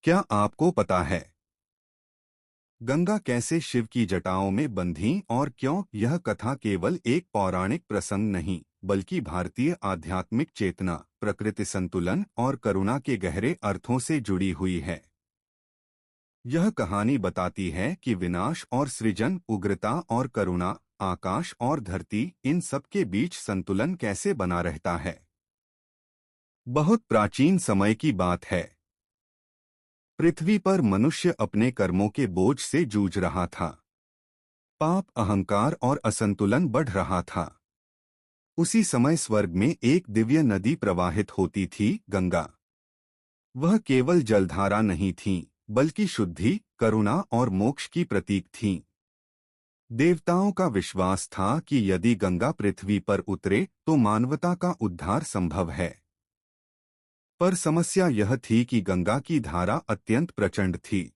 क्या आपको पता है गंगा कैसे शिव की जटाओं में बंधी और क्यों? यह कथा केवल एक पौराणिक प्रसंग नहीं बल्कि भारतीय आध्यात्मिक चेतना, प्रकृति संतुलन और करुणा के गहरे अर्थों से जुड़ी हुई है। यह कहानी बताती है कि विनाश और सृजन, उग्रता और करुणा, आकाश और धरती, इन सब के बीच संतुलन कैसे बना रहता है। बहुत प्राचीन समय की बात है। पृथ्वी पर मनुष्य अपने कर्मों के बोझ से जूझ रहा था। पाप, अहंकार और असंतुलन बढ़ रहा था। उसी समय स्वर्ग में एक दिव्य नदी प्रवाहित होती थी, गंगा। वह केवल जलधारा नहीं थी, बल्कि शुद्धि, करुणा और मोक्ष की प्रतीक थी। देवताओं का विश्वास था कि यदि गंगा पृथ्वी पर उतरे तो मानवता का उद्धार संभव है। पर समस्या यह थी कि गंगा की धारा अत्यंत प्रचंड थी।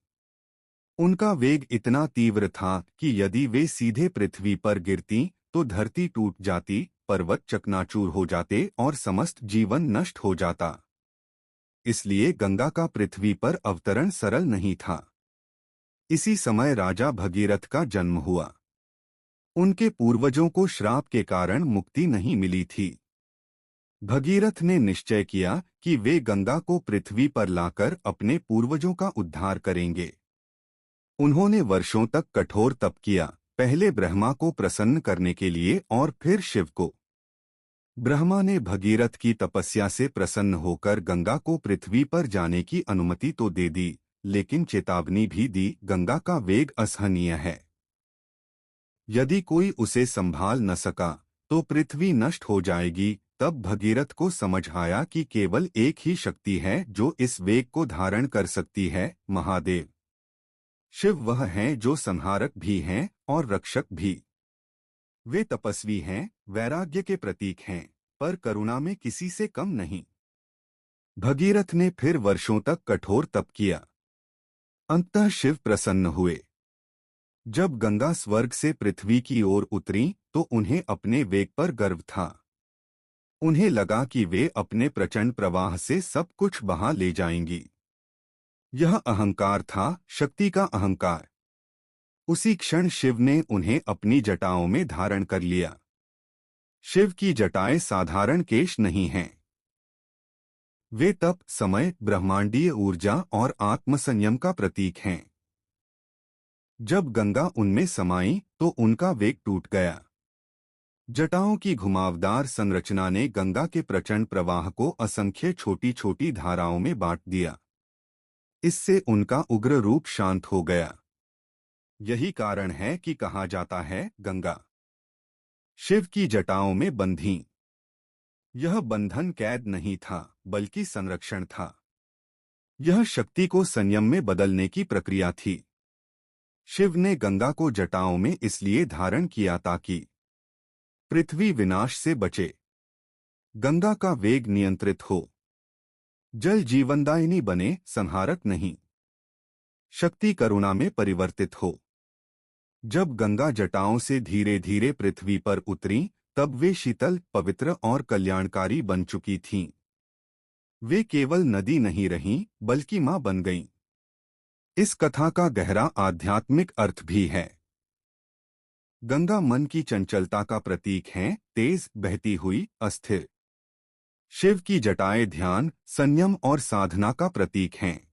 उनका वेग इतना तीव्र था कि यदि वे सीधे पृथ्वी पर गिरती तो धरती टूट जाती, पर्वत चकनाचूर हो जाते और समस्त जीवन नष्ट हो जाता। इसलिए गंगा का पृथ्वी पर अवतरण सरल नहीं था। इसी समय राजा भगीरथ का जन्म हुआ। उनके पूर्वजों को श्राप के कारण मुक्ति नहीं मिली थी। भगीरथ ने निश्चय किया कि वे गंगा को पृथ्वी पर लाकर अपने पूर्वजों का उद्धार करेंगे। उन्होंने वर्षों तक कठोर तप किया, पहले ब्रह्मा को प्रसन्न करने के लिए और फिर शिव को। ब्रह्मा ने भगीरथ की तपस्या से प्रसन्न होकर गंगा को पृथ्वी पर जाने की अनुमति तो दे दी, लेकिन चेतावनी भी दी, गंगा का वेग असहनीय है। यदि कोई उसे संभाल न सका तो पृथ्वी नष्ट हो जाएगी। तब भगीरथ को समझ आया कि केवल एक ही शक्ति है जो इस वेग को धारण कर सकती है, महादेव। शिव वह हैं जो संहारक भी हैं और रक्षक भी। वे तपस्वी हैं, वैराग्य के प्रतीक हैं, पर करुणा में किसी से कम नहीं। भगीरथ ने फिर वर्षों तक कठोर तप किया। अंततः शिव प्रसन्न हुए। जब गंगा स्वर्ग से पृथ्वी की ओर उतरी तो उन्हें अपने वेग पर गर्व था। उन्हें लगा कि वे अपने प्रचंड प्रवाह से सब कुछ बहा ले जाएंगी। यह अहंकार था, शक्ति का अहंकार। उसी क्षण शिव ने उन्हें अपनी जटाओं में धारण कर लिया। शिव की जटाएं साधारण केश नहीं हैं। वे तप, समय, ब्रह्मांडीय ऊर्जा और आत्मसंयम का प्रतीक हैं। जब गंगा उनमें समाई तो उनका वेग टूट गया। जटाओं की घुमावदार संरचना ने गंगा के प्रचंड प्रवाह को असंख्य छोटी छोटी धाराओं में बांट दिया। इससे उनका उग्र रूप शांत हो गया। यही कारण है कि कहा जाता है, गंगा शिव की जटाओं में बंधी। यह बंधन कैद नहीं था, बल्कि संरक्षण था। यह शक्ति को संयम में बदलने की प्रक्रिया थी। शिव ने गंगा को जटाओं में इसलिए धारण किया ताकि पृथ्वी विनाश से बचे, गंगा का वेग नियंत्रित हो, जल जीवनदायिनी बने, संहारक नहीं। शक्ति करुणा में परिवर्तित हो। जब गंगा जटाओं से धीरे धीरे पृथ्वी पर उतरी तब वे शीतल, पवित्र और कल्याणकारी बन चुकी थीं। वे केवल नदी नहीं रहीं, बल्कि मां बन गईं। इस कथा का गहरा आध्यात्मिक अर्थ भी है। गंगा मन की चंचलता का प्रतीक है, तेज बहती हुई, अस्थिर। शिव की जटाएं ध्यान, संयम और साधना का प्रतीक हैं।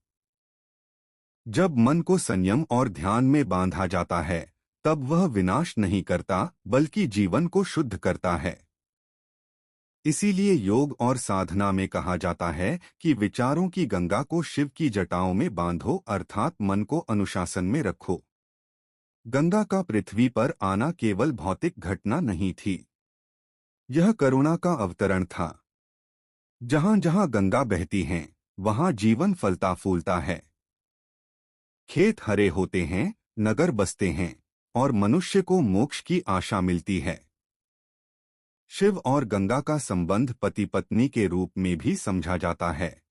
जब मन को संयम और ध्यान में बांधा जाता है तब वह विनाश नहीं करता, बल्कि जीवन को शुद्ध करता है। इसीलिए योग और साधना में कहा जाता है कि विचारों की गंगा को शिव की जटाओं में बांधो, अर्थात मन को अनुशासन में रखो। गंगा का पृथ्वी पर आना केवल भौतिक घटना नहीं थी। यह करुणा का अवतरण था। जहां जहां गंगा बहती है वहां जीवन फलता फूलता है। खेत हरे होते हैं, नगर बसते हैं और मनुष्य को मोक्ष की आशा मिलती है। शिव और गंगा का संबंध पति पत्नी के रूप में भी समझा जाता है।